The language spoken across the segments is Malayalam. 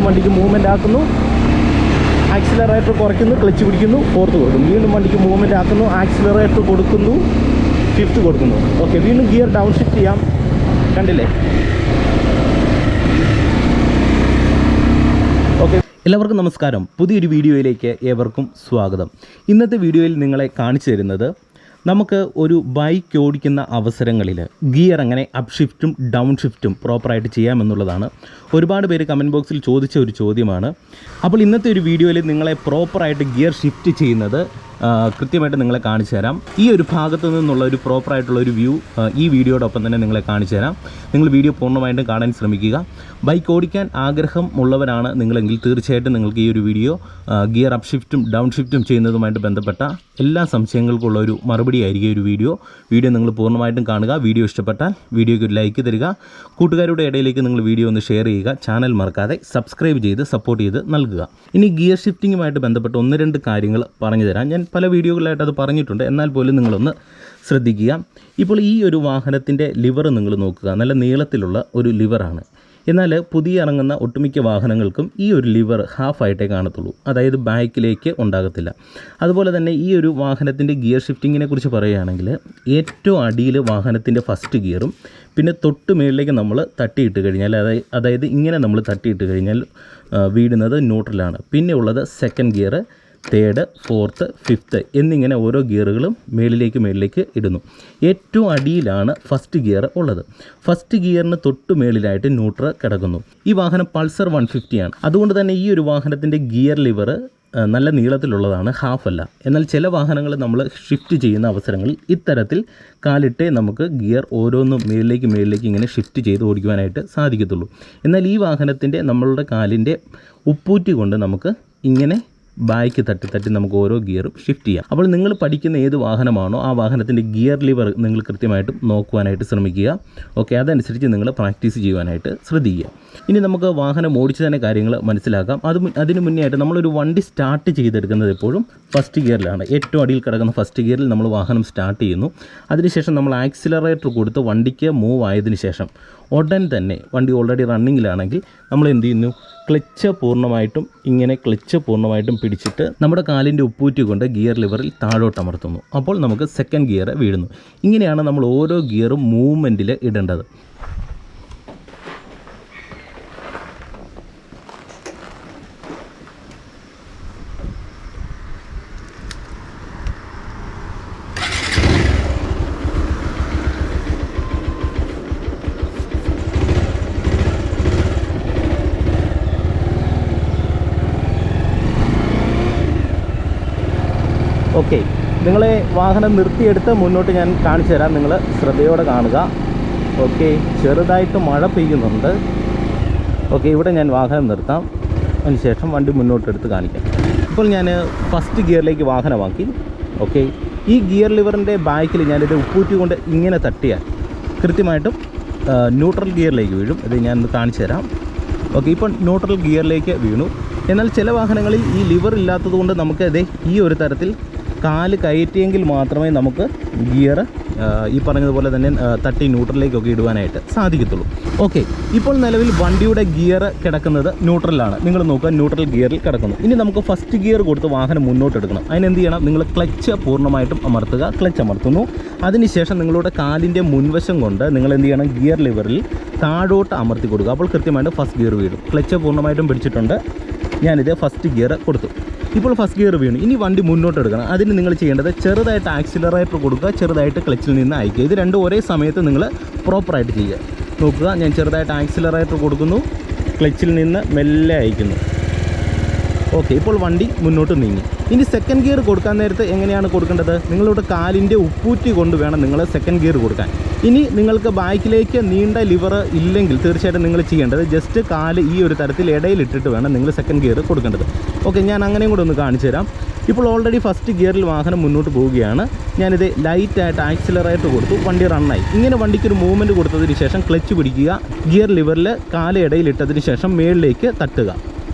വീണ്ടും വണ്ടിക്ക് മൂവ്മെൻ്റ് ആക്കുന്നു, ആക്സിലറേറ്റർ കുറയ്ക്കുന്നു, ക്ലച്ച് പിടിക്കുന്നു, ഫോർത്ത് കൊടുക്കുന്നു, വീണ്ടും വണ്ടിക്ക് മൂവ്മെൻ്റ് ആക്കുന്നു, ആക്സിലറേറ്റർ കൊടുക്കുന്നു, ഫിഫ്ത്ത് കൊടുക്കുന്നു. ഓക്കെ, വീണ്ടും ഗിയർ ഡൗൺ ഷിഫ്റ്റ് ചെയ്യാം. കണ്ടില്ലേ? ഓക്കെ, എല്ലാവർക്കും നമസ്കാരം. പുതിയൊരു വീഡിയോയിലേക്ക് ഏവർക്കും സ്വാഗതം. ഇന്നത്തെ വീഡിയോയിൽ നിങ്ങളെ കാണിച്ചു തരുന്നത് നമുക്ക് ഒരു ബൈക്ക് ഓടിക്കുന്ന അവസരങ്ങളിൽ ഗിയർ എങ്ങനെ അപ്പ് ഷിഫ്റ്റും ഡൗൺ ഷിഫ്റ്റും പ്രോപ്പറായിട്ട് ചെയ്യാമെന്നുള്ളതാണ്. ഒരുപാട് പേര് കമൻറ്റ് ബോക്സിൽ ചോദിച്ച ഒരു ചോദ്യമാണ്. അപ്പോൾ ഇന്നത്തെ ഒരു വീഡിയോയിൽ നിങ്ങളെ പ്രോപ്പറായിട്ട് ഗിയർ ഷിഫ്റ്റ് ചെയ്യുന്നത് കൃത്യമായിട്ട് നിങ്ങളെ കാണിച്ചു തരാം. ഈ ഒരു ഭാഗത്തു നിന്നുള്ള ഒരു പ്രോപ്പറായിട്ടുള്ള ഒരു വ്യൂ ഈ വീഡിയോടൊപ്പം തന്നെ നിങ്ങളെ കാണിച്ചു തരാം. നിങ്ങൾ വീഡിയോ പൂർണ്ണമായിട്ടും കാണാൻ ശ്രമിക്കുക. ബൈക്ക് ഓടിക്കാൻ ആഗ്രഹം ഉള്ളവരാണ് നിങ്ങളെങ്കിൽ തീർച്ചയായിട്ടും നിങ്ങൾക്ക് ഈ ഒരു വീഡിയോ ഗിയർ അപ്പ് ഷിഫ്റ്റും ഡൗൺ ഷിഫ്റ്റും ചെയ്യുന്നതുമായിട്ട് ബന്ധപ്പെട്ട എല്ലാ സംശയങ്ങൾക്കുള്ള ഒരു മറുപടി ആയിരിക്കും ഒരു വീഡിയോ നിങ്ങൾ പൂർണ്ണമായിട്ടും കാണുക. വീഡിയോ ഇഷ്ടപ്പെട്ടാൽ വീഡിയോയ്ക്ക് ഒരു ലൈക്ക് തരിക. കൂട്ടുകാരുടെ ഇടയിലേക്ക് നിങ്ങൾ വീഡിയോ ഒന്ന് ഷെയർ ചെയ്യുക. ചാനൽ മറക്കാതെ സബ്സ്ക്രൈബ് ചെയ്ത് സപ്പോർട്ട് ചെയ്ത് നൽകുക. ഇനി ഗിയർ ഷിഫ്റ്റിങ്ങുമായിട്ട് ബന്ധപ്പെട്ട് 1-2 കാര്യങ്ങൾ പറഞ്ഞു തരാം. ഞാൻ പല വീഡിയോകളിലായിട്ട് അത് പറഞ്ഞിട്ടുണ്ട്, എന്നാൽ പോലും നിങ്ങളൊന്ന് ശ്രദ്ധിക്കുക. ഇപ്പോൾ ഈ ഒരു വാഹനത്തിൻ്റെ ലിവർ നിങ്ങൾ നോക്കുക. നല്ല നീളത്തിലുള്ള ഒരു ലിവറാണ്. എന്നാൽ പുതിയ ഇറങ്ങുന്ന ഒട്ടുമിക്ക വാഹനങ്ങൾക്കും ഈ ഒരു ലിവർ ഹാഫായിട്ടേ കാണത്തുള്ളൂ, അതായത് ബാക്കിലേക്ക് ഉണ്ടാകത്തില്ല. അതുപോലെ തന്നെ ഈ ഒരു വാഹനത്തിൻ്റെ ഗിയർ ഷിഫ്റ്റിങ്ങിനെ കുറിച്ച് പറയുകയാണെങ്കിൽ ഏറ്റവും അടിയിൽ വാഹനത്തിൻ്റെ ഫസ്റ്റ് ഗിയറും പിന്നെ തൊട്ട് മുകളിലേക്ക് നമ്മൾ തട്ടിയിട്ട് കഴിഞ്ഞാൽ അതായത് ഇങ്ങനെ നമ്മൾ തട്ടിയിട്ട് കഴിഞ്ഞാൽ വീഴുന്നത് ന്യൂട്രലാണ്. പിന്നെ ഉള്ളത് second gear, third, fourth, fifth എന്നിങ്ങനെ ഓരോ ഗിയറുകളും മേളിലേക്ക് ഇടുന്നു. ഏറ്റവും അടിയിലാണ് ഫസ്റ്റ് ഗിയർ ഉള്ളത്. ഫസ്റ്റ് ഗിയറിന് തൊട്ട് മേളിലായിട്ട് ന്യൂട്രൽ കിടക്കുന്നു. ഈ വാഹനം പൾസർ 150 ആണ്. അതുകൊണ്ട് തന്നെ ഈ ഒരു വാഹനത്തിൻ്റെ ഗിയർ ലിവർ നല്ല നീളത്തിലുള്ളതാണ്, ഹാഫല്ല. എന്നാൽ ചില വാഹനങ്ങൾ നമ്മൾ ഷിഫ്റ്റ് ചെയ്യുന്ന അവസരങ്ങളിൽ ഇത്തരത്തിൽ കാലിട്ടേ നമുക്ക് ഗിയർ ഓരോന്നും മേളിലേക്ക് ഇങ്ങനെ ഷിഫ്റ്റ് ചെയ്ത് ഓടിക്കുവാനായിട്ട് സാധിക്കത്തുള്ളൂ. എന്നാൽ ഈ വാഹനത്തിൻ്റെ നമ്മളുടെ കാലിൻ്റെ ഉപ്പൂറ്റി കൊണ്ട് നമുക്ക് ഇങ്ങനെ ബാക്ക് തട്ടി നമുക്ക് ഓരോ ഗിയറും ഷിഫ്റ്റ് ചെയ്യാം. അപ്പോൾ നിങ്ങൾ പഠിക്കുന്ന ഏത് വാഹനമാണോ ആ വാഹനത്തിൻ്റെ ഗിയർ ലിവർ നിങ്ങൾ കൃത്യമായിട്ടും നോക്കുവാനായിട്ട് ശ്രമിക്കുക. ഓക്കെ, അതനുസരിച്ച് നിങ്ങൾ പ്രാക്ടീസ് ചെയ്യുവാനായിട്ട് ശ്രദ്ധിക്കുക. ഇനി നമുക്ക് വാഹനം ഓടിച്ച് തന്നെ കാര്യങ്ങൾ മനസ്സിലാക്കാം. അതിന് മുന്നേ ആയിട്ട് നമ്മളൊരു വണ്ടി സ്റ്റാർട്ട് ചെയ്തെടുക്കുന്നത് എപ്പോഴും ഫസ്റ്റ് ഗിയറിലാണ്. ഏറ്റവും അടിയിൽ കിടക്കുന്ന ഫസ്റ്റ് ഗിയറിൽ നമ്മൾ വാഹനം സ്റ്റാർട്ട് ചെയ്യുന്നു. അതിനുശേഷം നമ്മൾ ആക്സിലറേറ്റർ കൊടുത്ത് വണ്ടിക്ക് മൂവ് ആയതിനു ശേഷം ഉടൻ തന്നെ വണ്ടി ഓൾറെഡി റണ്ണിങ്ങിലാണെങ്കിൽ നമ്മൾ എന്ത് ചെയ്യുന്നു, ക്ലച്ച് പൂർണ്ണമായിട്ടും പിടിച്ചിട്ട് നമ്മുടെ കാലിൻ്റെ ഉപ്പൂറ്റി കൊണ്ട് ഗിയർ ലിവറിൽ താഴോട്ട് അമർത്തുന്നു. അപ്പോൾ നമുക്ക് സെക്കൻഡ് ഗിയർ വീഴുന്നു. ഇങ്ങനെയാണ് നമ്മൾ ഓരോ ഗിയറും മൂവ്മെൻറ്റിൽ ഇടേണ്ടത്. ഓക്കെ, നിങ്ങളെ വാഹനം നിർത്തിയെടുത്ത് മുന്നോട്ട് ഞാൻ കാണിച്ചു തരാം. നിങ്ങൾ ശ്രദ്ധയോടെ കാണുക. ഓക്കെ, ചെറുതായിട്ട് മഴ പെയ്യുന്നുണ്ട്. ഓക്കെ, ഇവിടെ ഞാൻ വാഹനം നിർത്താം. അതിനുശേഷം വണ്ടി മുന്നോട്ടെടുത്ത് കാണിക്കാം. ഇപ്പോൾ ഞാൻ ഫസ്റ്റ് ഗിയറിലേക്ക് വാഹനമാക്കി. ഓക്കെ, ഈ ഗിയർ ലിവറിൻ്റെ ബാക്കിൽ ഞാനിത് ഉപ്പൂറ്റി കൊണ്ട് ഇങ്ങനെ തട്ടിയാൽ കൃത്യമായിട്ടും ന്യൂട്രൽ ഗിയറിലേക്ക് വീഴും. ഇത് ഞാൻ കാണിച്ചു തരാം. ഓക്കെ, ഇപ്പോൾ ന്യൂട്രൽ ഗിയറിലേക്ക് വീണു. എന്നാൽ ചില വാഹനങ്ങളിൽ ഈ ലിവർ ഇല്ലാത്തത് കൊണ്ട് നമുക്ക് ഈ ഒരു തരത്തിൽ കാല് കയറ്റിയെങ്കിൽ മാത്രമേ നമുക്ക് ഗിയർ ഈ പറഞ്ഞതുപോലെ തന്നെ തട്ടി ന്യൂട്രലിലേക്കൊക്കെ ഇടുവാനായിട്ട് സാധിക്കത്തുള്ളൂ. ഓക്കെ, ഇപ്പോൾ നിലവിൽ വണ്ടിയുടെ ഗിയർ കിടക്കുന്നത് ന്യൂട്രലാണ്. നിങ്ങൾ നോക്കുക, ന്യൂട്രൽ ഗിയറിൽ കിടക്കുന്നു. ഇനി നമുക്ക് ഫസ്റ്റ് ഗിയർ കൊടുത്ത് വാഹനം മുന്നോട്ട് എടുക്കണം. അതിനെന്ത് ചെയ്യണം, നിങ്ങൾ ക്ലച്ച് പൂർണ്ണമായിട്ടും അമർത്തുക. ക്ലച്ച് അമർത്തുന്നു. അതിനുശേഷം നിങ്ങളുടെ കാലിൻ്റെ മുൻവശം കൊണ്ട് നിങ്ങൾ എന്ത് ചെയ്യണം, ഗിയർ ലിവറിൽ താഴോട്ട് അമർത്തി കൊടുക്കുക. അപ്പോൾ കൃത്യമായിട്ട് ഫസ്റ്റ് ഗിയർ വീഴും. ക്ലച്ച് പൂർണ്ണമായിട്ടും പിടിച്ചിട്ടുണ്ട്. ഞാനിത് ഫസ്റ്റ് ഗിയർ കൊടുത്തു. ഇപ്പോൾ ഫസ്റ്റ് ഗിയർ വീണു. ഇനി വണ്ടി മുന്നോട്ട് എടുക്കണം. അതിന് നിങ്ങൾ ചെയ്യേണ്ടത് ചെറുതായിട്ട് ആക്സിലറേറ്റർ കൊടുക്കുക, ചെറുതായിട്ട് ക്ലച്ചിൽ നിന്ന് അയക്കുക. ഇത് രണ്ടും ഒരേ സമയത്ത് നിങ്ങൾ പ്രോപ്പറായിട്ട് ചെയ്യുക. നോക്കുക, ഞാൻ ചെറുതായിട്ട് ആക്സിലറേറ്റർ കൊടുക്കുന്നു, ക്ലച്ചിൽ നിന്ന് മെല്ലെ അയക്കുന്നു. ഓക്കെ, ഇപ്പോൾ വണ്ടി മുന്നോട്ട് നീങ്ങി. ഇനി സെക്കൻഡ് ഗിയർ കൊടുക്കാൻ നേരത്ത് എങ്ങനെയാണ് കൊടുക്കേണ്ടത്, നിങ്ങളുടെ കാലിൻ്റെ ഉപ്പൂറ്റി കൊണ്ട് വേണം നിങ്ങൾ സെക്കൻഡ് ഗിയർ കൊടുക്കാൻ. ഇനി നിങ്ങൾക്ക് ബാക്കിലേക്ക് നീണ്ട ലിവർ ഇല്ലെങ്കിൽ തീർച്ചയായിട്ടും നിങ്ങൾ ചെയ്യേണ്ടത് ജസ്റ്റ് കാല് ഈ ഒരു തരത്തിൽ ഇടയിലിട്ടിട്ട് വേണം നിങ്ങൾ സെക്കൻഡ് ഗിയർ കൊടുക്കേണ്ടത്. ഓക്കെ, ഞാൻ അങ്ങനെയും കൂടെ ഒന്ന് കാണിച്ചു തരാം. ഇപ്പോൾ ഓൾറെഡി ഫസ്റ്റ് ഗിയറിൽ വാഹനം മുന്നോട്ട് പോവുകയാണ്. ഞാനിത് ലൈറ്റായിട്ട് ആക്സിലറേറ്റർ കൊടുത്തു, വണ്ടി റണ്ണായി. ഇങ്ങനെ വണ്ടിക്കൊരു മൂവ്മെൻറ്റ് കൊടുത്തതിന് ശേഷം ക്ലച്ച് പിടിക്കുക, ഗിയർ ലിവറിൽ കാല് ഇടയിലിട്ടതിന് ശേഷം മേളിലേക്ക് തട്ടുക.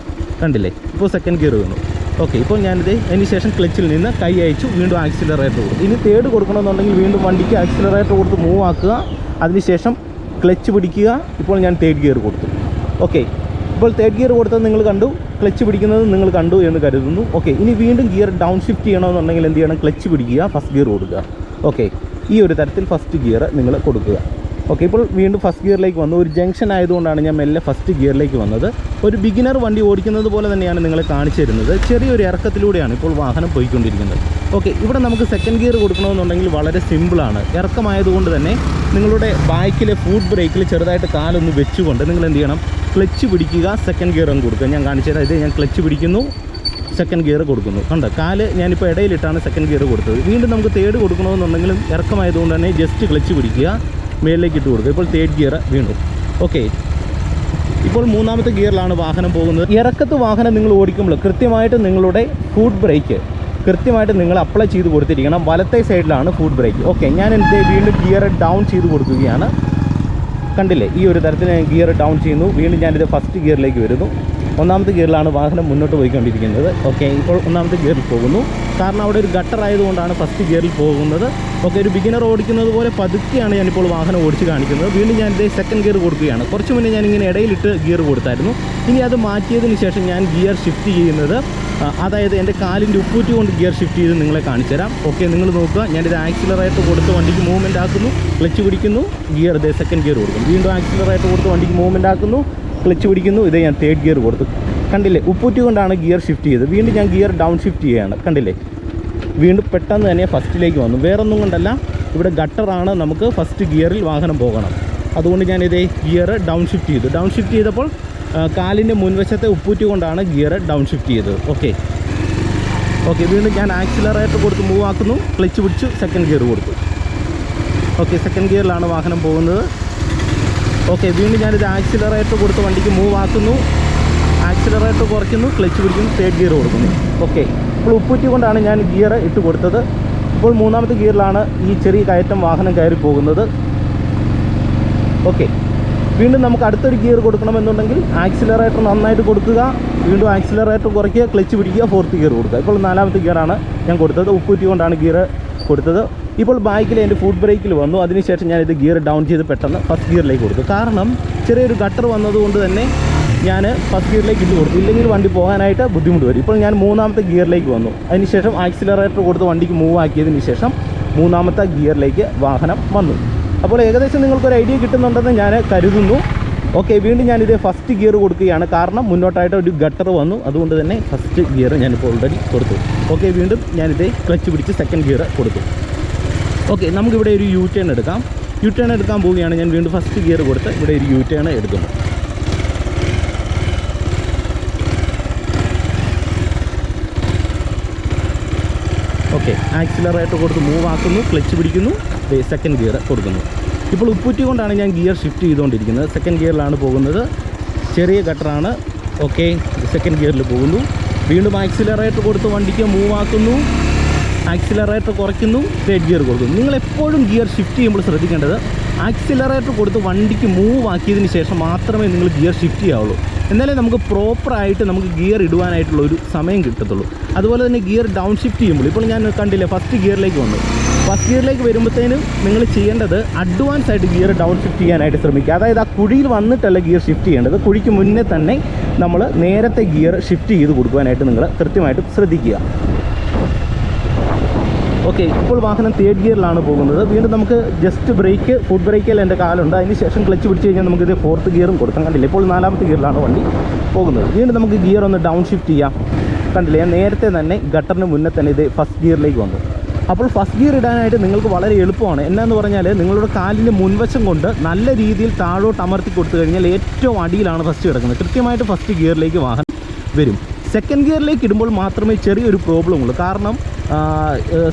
കണ്ടില്ലേ, ഇപ്പോൾ സെക്കൻഡ് ഗിയർ വീണു. ഓക്കെ, ഇപ്പോൾ ഞാനിത് അതിന് ശേഷം ക്ലച്ചിൽ നിന്ന് കൈ അയച്ചു, വീണ്ടും ആക്സിലറേറ്റർ കൊടുത്തു. ഇനി തേർഡ് കൊടുക്കണമെന്നുണ്ടെങ്കിൽ വീണ്ടും വണ്ടിക്ക് ആക്സിലറേറ്റർ കൊടുത്ത് മൂവ് ആക്കുക, അതിനുശേഷം ക്ലച്ച് പിടിക്കുക. ഇപ്പോൾ ഞാൻ തേർഡ് ഗിയർ കൊടുത്തു. ഓക്കെ, ഇപ്പോൾ തേർഡ് ഗിയർ കൊടുത്തത് നിങ്ങൾ കണ്ടു, ക്ലച്ച് പിടിക്കുന്നത് നിങ്ങൾ കണ്ടു എന്ന് കരുതുന്നു. ഓക്കെ, ഇനി വീണ്ടും ഗിയർ ഡൗൺ ഷിഫ്റ്റ് ചെയ്യണമെന്നുണ്ടെങ്കിൽ എന്ത് ചെയ്യണം? ക്ലച്ച് പിടിക്കുക, ഫസ്റ്റ് ഗിയർ കൊടുക്കുക. ഓക്കെ, ഈ ഒരു തരത്തിൽ ഫസ്റ്റ് ഗിയർ നിങ്ങൾ കൊടുക്കുക. ഓക്കെ, ഇപ്പോൾ വീണ്ടും ഫസ്റ്റ് ഗിയറിലേക്ക് വന്നു. ഒരു ജംഗ്ഷൻ ആയതുകൊണ്ടാണ് ഞാൻ മെല്ലെ ഫസ്റ്റ് ഗിയറിലേക്ക് വന്നത്. ഒരു ബിഗിനർ വണ്ടി ഓടിക്കുന്നത് പോലെ തന്നെയാണ് നിങ്ങളെ കാണിച്ചു തരുന്നത്. ചെറിയൊരു ഇറക്കത്തിലൂടെയാണ് ഇപ്പോൾ വാഹനം പോയിക്കൊണ്ടിരിക്കുന്നത്. ഓക്കെ, ഇവിടെ നമുക്ക് സെക്കൻഡ് ഗിയർ കൊടുക്കണമെന്നുണ്ടെങ്കിൽ വളരെ സിമ്പിളാണ്. ഇറക്കമായതുകൊണ്ട് തന്നെ നിങ്ങളുടെ ബൈക്കിലെ ഫുഡ് ബ്രേക്കിൽ ചെറുതായിട്ട് കാലൊന്ന് വെച്ചുകൊണ്ട് നിങ്ങൾ എന്ത് ചെയ്യണം? ക്ലച്ച് പിടിക്കുക, സെക്കൻഡ് ഗിയർ അങ്ങ് കൊടുക്കുക. ഞാൻ കാണിച്ചു തരാം. ഇത് ഞാൻ ക്ലച്ച് പിടിക്കുന്നു, സെക്കൻഡ് ഗിയർ കൊടുക്കുന്നു. കണ്ടോ, കാല് ഞാനിപ്പോൾ ഇടയിലിട്ടാണ് സെക്കൻഡ് ഗിയർ കൊടുത്തത്. വീണ്ടും നമുക്ക് തേർഡ് കൊടുക്കണമെന്നുണ്ടെങ്കിലും ഇറക്കമായതുകൊണ്ട് തന്നെ ജസ്റ്റ് ക്ലച്ച് പിടിക്കുക, മേളിലേക്ക് ഇട്ട് കൊടുക്കുക. ഇപ്പോൾ തേർഡ് ഗിയർ വീണ്ടും. ഓക്കെ, ഇപ്പോൾ മൂന്നാമത്തെ ഗിയറിലാണ് വാഹനം പോകുന്നത്. ഇറക്കത്ത് വാഹനം നിങ്ങൾ ഓടിക്കുമ്പോൾ കൃത്യമായിട്ട് നിങ്ങളുടെ ഫുഡ് ബ്രേക്ക് കൃത്യമായിട്ട് നിങ്ങൾ അപ്ലൈ ചെയ്ത് കൊടുത്തിരിക്കണം. വലത്തെ സൈഡിലാണ് ഫുഡ് ബ്രേക്ക്. ഓക്കെ, ഞാൻ എൻ്റെ വീണ്ടും ഗിയർ ഡൗൺ ചെയ്ത് കൊടുക്കുകയാണ്. കണ്ടില്ലേ, ഈ ഒരു തരത്തിൽ ഞാൻ ഗിയർ ഡൗൺ ചെയ്യുന്നു. വീണ്ടും ഞാനിത് ഫസ്റ്റ് ഗിയറിലേക്ക് വരുന്നു. ഒന്നാമത്തെ ഗിയറിലാണ് വാഹനം മുന്നോട്ട് പോയിക്കൊണ്ടിരിക്കുന്നത്. ഓക്കെ, ഇപ്പോൾ ഒന്നാമത്തെ ഗിയറിൽ പോകുന്നു. കാരണം അവിടെ ഒരു ഗട്ടർ ആയതുകൊണ്ടാണ് ഫസ്റ്റ് ഗിയറിൽ പോകുന്നത്. ഓക്കെ, ഒരു ബിഗിനർ ഓടിക്കുന്നത് പോലെ പതുക്കെയാണ് ഞാനിപ്പോൾ വാഹനം ഓടിച്ച് കാണിക്കുന്നത്. വീണ്ടും ഞാനിത് സെക്കൻഡ് ഗിയർ കൊടുക്കുകയാണ്. കുറച്ച് മുന്നേ ഞാനിങ്ങനെ ഇടയിലിട്ട് ഗിയർ കൊടുത്തായിരുന്നു. ഇനി അത് മാറ്റിയതിന് ശേഷം ഞാൻ ഗിയർ ഷിഫ്റ്റ് ചെയ്യുന്നത്, അതായത് എൻ്റെ കാലിൻ്റെ ഉപ്പൂറ്റി കൊണ്ട് ഗിയർ ഷിഫ്റ്റ് ചെയ്ത് നിങ്ങളെ കാണിച്ചു തരാം. ഓക്കെ, നിങ്ങൾ നോക്കുക. ഞാനിത് ആക്സിലറേറ്റർ കൊടുത്ത് വണ്ടിക്ക് മൂവ്മെൻ്റ് ആക്കുന്നു, ക്ലച്ച് പിടിക്കുന്നു, ഗിയർ ഇതേ സെക്കൻഡ് ഗിയർ കൊടുക്കും. വീണ്ടും ആക്സിലറേറ്റർ കൊടുത്ത് വണ്ടിക്ക് മൂവ്മെൻ്റ് ആക്കുന്നു, ക്ലച്ച് പിടിക്കുന്നു. ഇതേ ഞാൻ തേർഡ് ഗിയർ കൊടുത്തു. കണ്ടില്ലേ, ഉപ്പൂറ്റി കൊണ്ടാണ് ഗിയർ ഷിഫ്റ്റ് ചെയ്തത്. വീണ്ടും ഞാൻ ഗിയർ ഡൗൺ ഷിഫ്റ്റ് ചെയ്യുകയാണ്. കണ്ടില്ലേ, വീണ്ടും പെട്ടെന്ന് തന്നെ ഫസ്റ്റിലേക്ക് വന്നു. വേറൊന്നും കൊണ്ടല്ല, ഇവിടെ ഗട്ടറാണ്, നമുക്ക് ഫസ്റ്റ് ഗിയറിൽ വാഹനം പോകണം. അതുകൊണ്ട് ഞാനിതേ ഗിയർ ഡൗൺ ഷിഫ്റ്റ് ചെയ്തു. ഡൗൺ ഷിഫ്റ്റ് ചെയ്തപ്പോൾ കാലിൻ്റെ മുൻവശത്തെ ഉപ്പൂറ്റി കൊണ്ടാണ് ഗിയർ ഡൗൺ ഷിഫ്റ്റ് ചെയ്തത്. ഓക്കെ, വീണ്ടും ഞാൻ ആക്സിലറേറ്റർ കൊടുത്ത് മൂവ് ആക്കുന്നു, ക്ലച്ച് പിടിച്ചു, സെക്കൻഡ് ഗിയർ കൊടുത്തു. ഓക്കെ, സെക്കൻഡ് ഗിയറിലാണ് വാഹനം പോകുന്നത്. ഓക്കെ, വീണ്ടും ഞാനിത് ആക്സിലറേറ്റർ കൊടുത്ത് വണ്ടിക്ക് മൂവ് ആക്കുന്നു, ആക്സിലറേറ്റർ കുറയ്ക്കുന്നു, ക്ലച്ച് പിടിക്കുന്നു, തേർഡ് ഗിയർ കൊടുക്കുന്നു. ഓക്കെ, ഇപ്പോൾ ഉപ്പൂറ്റി കൊണ്ടാണ് ഞാൻ ഗിയർ ഇട്ട് കൊടുത്തത്. ഇപ്പോൾ മൂന്നാമത്തെ ഗിയറിലാണ് ഈ ചെറിയ കയറ്റം വാഹനം കയറി പോകുന്നത്. ഓക്കെ, വീണ്ടും നമുക്ക് അടുത്തൊരു ഗിയർ കൊടുക്കണമെന്നുണ്ടെങ്കിൽ ആക്സിലറേറ്റർ നന്നായിട്ട് കൊടുക്കുക, വീണ്ടും ആക്സിലറേറ്റർ കുറയ്ക്കുക, ക്ലച്ച് പിടിക്കുക, ഫോർത്ത് ഗിയർ കൊടുക്കുക. ഇപ്പോൾ നാലാമത്തെ ഗിയറാണ് ഞാൻ കൊടുത്തത്. ഉപ്പൂറ്റി കൊണ്ടാണ് ഗിയർ കൊടുത്തത്. ഇപ്പോൾ ബൈക്കിൽ എൻ്റെ ഫുഡ് ബ്രേക്കിൽ വന്നു. അതിനുശേഷം ഞാനിത് ഗിയർ ഡൗൺ ചെയ്ത് പെട്ടെന്ന് ഫസ്റ്റ് ഗിയറിലേക്ക് കൊടുത്തു. കാരണം ചെറിയൊരു ഗട്ടർ വന്നതുകൊണ്ട് തന്നെ ഞാൻ ഫസ്റ്റ് ഗിയറിലേക്ക് ഇട്ട് കൊടുത്തു. ഇല്ലെങ്കിൽ വണ്ടി പോകാനായിട്ട് ബുദ്ധിമുട്ട് വരും. ഇപ്പോൾ ഞാൻ മൂന്നാമത്തെ ഗിയറിലേക്ക് വന്നു. അതിനുശേഷം ആക്സിലറേറ്റർ കൊടുത്ത് വണ്ടിക്ക് മൂവ് ആക്കിയതിന് ശേഷം മൂന്നാമത്തെ ഗിയറിലേക്ക് വാഹനം വന്നു. അപ്പോൾ ഏകദേശം നിങ്ങൾക്കൊരു ഐഡിയ കിട്ടുന്നുണ്ടെന്ന് ഞാൻ കരുതുന്നു. ഓക്കെ, വീണ്ടും ഞാനിത് ഫസ്റ്റ് ഗിയർ കൊടുക്കുകയാണ്. കാരണം മുന്നോട്ടായിട്ട് ഒരു ഗട്ടർ വന്നു. അതുകൊണ്ട് തന്നെ ഫസ്റ്റ് ഗിയർ ഞാനിപ്പോൾ ഓൾറെഡി കൊടുത്തു. ഓക്കെ, വീണ്ടും ഞാനിത് ക്ലച്ച് പിടിച്ച് സെക്കൻഡ് ഗിയർ കൊടുത്തു. ഓക്കെ, നമുക്കിവിടെ ഒരു യു ടേൺ എടുക്കാം. യു ടേൺ എടുക്കാൻ പോവുകയാണ്. ഞാൻ വീണ്ടും ഫസ്റ്റ് ഗിയർ കൊടുത്ത് ഇവിടെ ഒരു യു ടേൺ എടുക്കുന്നു. ഓക്കെ, ആക്സിലറേറ്റർ കൊടുത്ത് മൂവ് ആക്കുന്നു, ക്ലച്ച് പിടിക്കുന്നു, സെക്കൻഡ് ഗിയർ കൊടുക്കുന്നു. ഇപ്പോൾ ഉപ്പൂറ്റി കൊണ്ടാണ് ഞാൻ ഗിയർ ഷിഫ്റ്റ് ചെയ്തുകൊണ്ടിരിക്കുന്നത്. സെക്കൻഡ് ഗിയറിലാണ് പോകുന്നത്. ചെറിയ ഗട്ടറാണ്. ഓക്കെ, സെക്കൻഡ് ഗിയറിൽ പോകുന്നു. വീണ്ടും ആക്സിലറേറ്റർ കൊടുത്ത് വണ്ടിക്ക് മൂവ് ആക്കുന്നു, ആക്സിലറേറ്റർ കുറയ്ക്കുന്നു, തേർഡ് ഗിയർ കൊടുക്കുന്നു. നിങ്ങളെപ്പോഴും ഗിയർ ഷിഫ്റ്റ് ചെയ്യുമ്പോൾ ശ്രദ്ധിക്കേണ്ടത് ആക്സിലറേറ്റർ കൊടുത്ത് വണ്ടിക്ക് മൂവ് ആക്കിയതിന് ശേഷം മാത്രമേ നിങ്ങൾ ഗിയർ ഷിഫ്റ്റ് ചെയ്യാവുള്ളൂ. എന്നാലേ നമുക്ക് പ്രോപ്പറായിട്ട് നമുക്ക് ഗിയർ ഇടുവാനായിട്ടുള്ള ഒരു സമയം കിട്ടത്തുള്ളൂ. അതുപോലെ തന്നെ ഗിയർ ഡൗൺ ഷിഫ്റ്റ് ചെയ്യുമ്പോൾ ഇപ്പോൾ ഞാൻ കണ്ടില്ലേ ഫസ്റ്റ് ഗിയറിലേക്ക് വന്നു. ഫസ്റ്റ് ഗിയറിലേക്ക് വരുമ്പോഴത്തേനും നിങ്ങൾ ചെയ്യേണ്ടത് അഡ്വാൻസ് ആയിട്ട് ഗിയർ ഡൗൺ ഷിഫ്റ്റ് ചെയ്യാനായിട്ട് ശ്രമിക്കുക. അതായത് ആ കുഴിയിൽ വന്നിട്ടല്ല ഗിയർ ഷിഫ്റ്റ് ചെയ്യേണ്ടത്. കുഴിക്ക് മുന്നേ തന്നെ നമ്മൾ നേരത്തെ ഗിയർ ഷിഫ്റ്റ് ചെയ്ത് കൊടുക്കുവാനായിട്ട് നിങ്ങൾ കൃത്യമായിട്ട് ശ്രദ്ധിക്കുക. ഓക്കെ, ഇപ്പോൾ വാഹനം തേർഡ് ഗിയറിലാണ് പോകുന്നത്. വീണ്ടും നമുക്ക് ജസ്റ്റ് ബ്രേക്ക്, ഫുഡ് ബ്രേക്കിൽ എൻ്റെ കാലുണ്ട്. അതിന് ശേഷം ക്ലച്ച് പിടിച്ച് കഴിഞ്ഞാൽ നമുക്കിത് ഫോർത്ത് ഗിയറും കൊടുക്കാം. കണ്ടില്ലേ, ഇപ്പോൾ നാലാമത്തെ ഗിയറിലാണ് വണ്ടി പോകുന്നത്. വീണ്ടും നമുക്ക് ഗിയർ ഒന്ന് ഡൗൺ ഷിഫ്റ്റ് ചെയ്യാം. കണ്ടില്ലേ, ഞാൻ നേരത്തെ തന്നെ ഗട്ടറിന് മുന്നേ തന്നെ ഇത് ഫസ്റ്റ് ഗിയറിലേക്ക് വന്നു. അപ്പോൾ ഫസ്റ്റ് ഗിയർ ഇടാനായിട്ട് നിങ്ങൾക്ക് വളരെ എളുപ്പമാണ്. എന്നാന്ന് പറഞ്ഞാൽ നിങ്ങളുടെ കാലിൻ്റെ മുൻവശം കൊണ്ട് നല്ല രീതിയിൽ താഴോട്ട് അമർത്തി കൊടുത്തു കഴിഞ്ഞാൽ ഏറ്റവും അടിയിലാണ് ഫസ്റ്റ് കിടക്കുന്നത്. കൃത്യമായിട്ട് ഫസ്റ്റ് ഗിയറിലേക്ക് വാഹനം വരും. സെക്കൻഡ് ഗിയറിലേക്ക് ഇടുമ്പോൾ മാത്രമേ ചെറിയൊരു പ്രോബ്ലം ഉള്ളൂ. കാരണം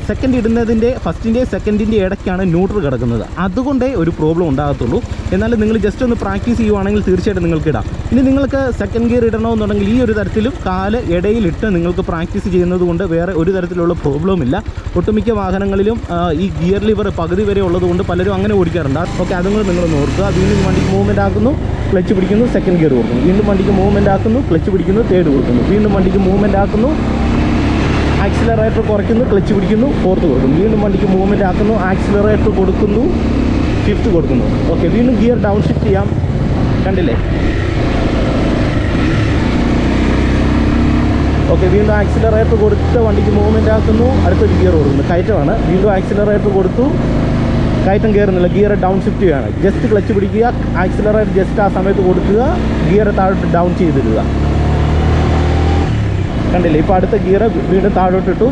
സെക്കൻഡ് ഇടുന്നതിൻ്റെ ഫസ്റ്റിൻ്റെ സെക്കൻഡിൻ്റെ ഇടയ്ക്കാണ് ന്യൂട്രൽ കിടക്കുന്നത്. അതുകൊണ്ടേ ഒരു പ്രോബ്ലം ഉണ്ടാകത്തുള്ളൂ. എന്നാലും നിങ്ങൾ ജസ്റ്റ് ഒന്ന് പ്രാക്ടീസ് ചെയ്യുവാണെങ്കിൽ തീർച്ചയായിട്ടും നിങ്ങൾക്ക് ഇടാം. ഇനി നിങ്ങൾക്ക് സെക്കൻഡ് ഗിയർ ഇടണമെന്നുണ്ടെങ്കിൽ ഈ ഒരു തരത്തിലും കാല് ഇടയിലിട്ട് നിങ്ങൾക്ക് പ്രാക്ടീസ് ചെയ്യുന്നത് കൊണ്ട് വേറെ ഒരു തരത്തിലുള്ള പ്രോബ്ലവും ഇല്ല. ഒട്ടുമിക്ക വാഹനങ്ങളിലും ഈ ഗിയർ ലിവർ പകുതി വരെ ഉള്ളതുകൊണ്ട് പലരും അങ്ങനെ ഓടിക്കാറുണ്ട്. ഓക്കെ, അതുങ്ങൾ നിങ്ങളൊന്ന് ഓർക്കുക. വീണ്ടും വണ്ടിക്ക് മൂവ്മെൻറ്റ് ആക്കുന്നു, ക്ലച്ച് പിടിക്കുന്നു, സെക്കൻഡ് ഗിയർ കൊടുക്കുന്നു. വീണ്ടും വണ്ടിക്ക് മൂവ്മെൻറ്റ് ആക്കുന്നു, ക്ലച്ച് പിടിക്കുന്നു, തേർഡ് കൊടുക്കുന്നു. വീണ്ടും വണ്ടിക്ക് മൂവ്മെൻറ്റ് ആക്കുന്നു, ആക്സിലറേറ്റർ കുറയ്ക്കുന്നു, ക്ലച്ച് പിടിക്കുന്നു, ഫോർത്ത് കൊടുക്കുന്നു. വീണ്ടും വണ്ടിക്ക് മൂവ്മെൻറ്റ് ആക്കുന്നു, ആക്സിലറേറ്റർ കൊടുക്കുന്നു, ഫിഫ്ത്ത് കൊടുക്കുന്നു. ഓക്കെ, വീണ്ടും ഗിയർ ഡൗൺ ഷിഫ്റ്റ് ചെയ്യാം. കണ്ടില്ലേ, ഓക്കെ, വീണ്ടും ആക്സിലറേറ്റർ കൊടുത്ത് വണ്ടിക്ക് മൂവ്മെൻ്റ് ആക്കുന്നു. അടുത്തൊരു ഗിയർ കൊടുക്കുന്നു, കയറ്റമാണ്. വീണ്ടും ആക്സിലറേറ്റർ കൊടുത്തു, കയറ്റം കയറുന്നില്ല, ഗിയർ ഡൗൺ ഷിഫ്റ്റ് ചെയ്യുകയാണ്. ജസ്റ്റ് ക്ലച്ച് പിടിക്കുക, ആക്സിലറേറ്റർ ജസ്റ്റ് ആ സമയത്ത് കൊടുക്കുക, ഗിയർ താഴോട്ട് ഡൗൺ ചെയ്തിടുക. കണ്ടില്ലേ, ഇപ്പോൾ അടുത്ത ഗിയർ വീണ്ടും താഴോട്ടിട്ടു.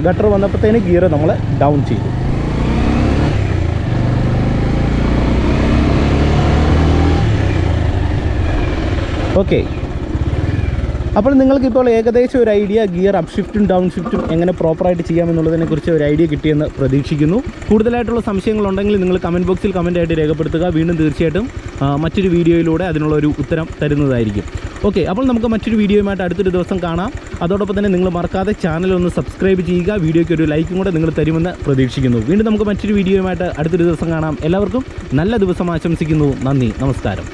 ഗട്ടർ വന്നപ്പോഴത്തേന് ഗിയർ നമ്മൾ ഡൗൺ ചെയ്തു. ഓക്കെ, അപ്പോൾ നിങ്ങൾക്കിപ്പോൾ ഏകദേശം ഒരു ഐഡിയ ഗിയർ അപ്പ് ഷിഫ്റ്റും ഡൗൺ ഷിഫ്റ്റും എങ്ങനെ പ്രോപ്പറായിട്ട് ചെയ്യാമെന്നുള്ളതിനെക്കുറിച്ച് ഒരു ഐഡിയ കിട്ടിയെന്ന് പ്രതീക്ഷിക്കുന്നു. കൂടുതലായിട്ടുള്ള സംശയങ്ങളുണ്ടെങ്കിൽ നിങ്ങൾ കമൻറ്റ് ബോക്സിൽ കമൻറ്റായിട്ട് രേഖപ്പെടുത്തുക. വീണ്ടും തീർച്ചയായിട്ടും മറ്റൊരു വീഡിയോയിലൂടെ അതിനുള്ളൊരു ഉത്തരം തരുന്നതായിരിക്കും. ഓക്കെ, അപ്പോൾ നമുക്ക് മറ്റൊരു വീഡിയോയുമായിട്ട് അടുത്തൊരു ദിവസം കാണാം. അതോടൊപ്പം തന്നെ നിങ്ങൾ മറക്കാതെ ചാനൽ ഒന്ന് സബ്സ്ക്രൈബ് ചെയ്യുക. വീഡിയോയ്ക്ക് ഒരു ലൈക്കും കൂടെ നിങ്ങൾ തരുമെന്ന് പ്രതീക്ഷിക്കുന്നു. വീണ്ടും നമുക്ക് മറ്റൊരു വീഡിയോയുമായിട്ട് അടുത്തൊരു ദിവസം കാണാം. എല്ലാവർക്കും നല്ല ദിവസം ആശംസിക്കുന്നു. നന്ദി, നമസ്കാരം.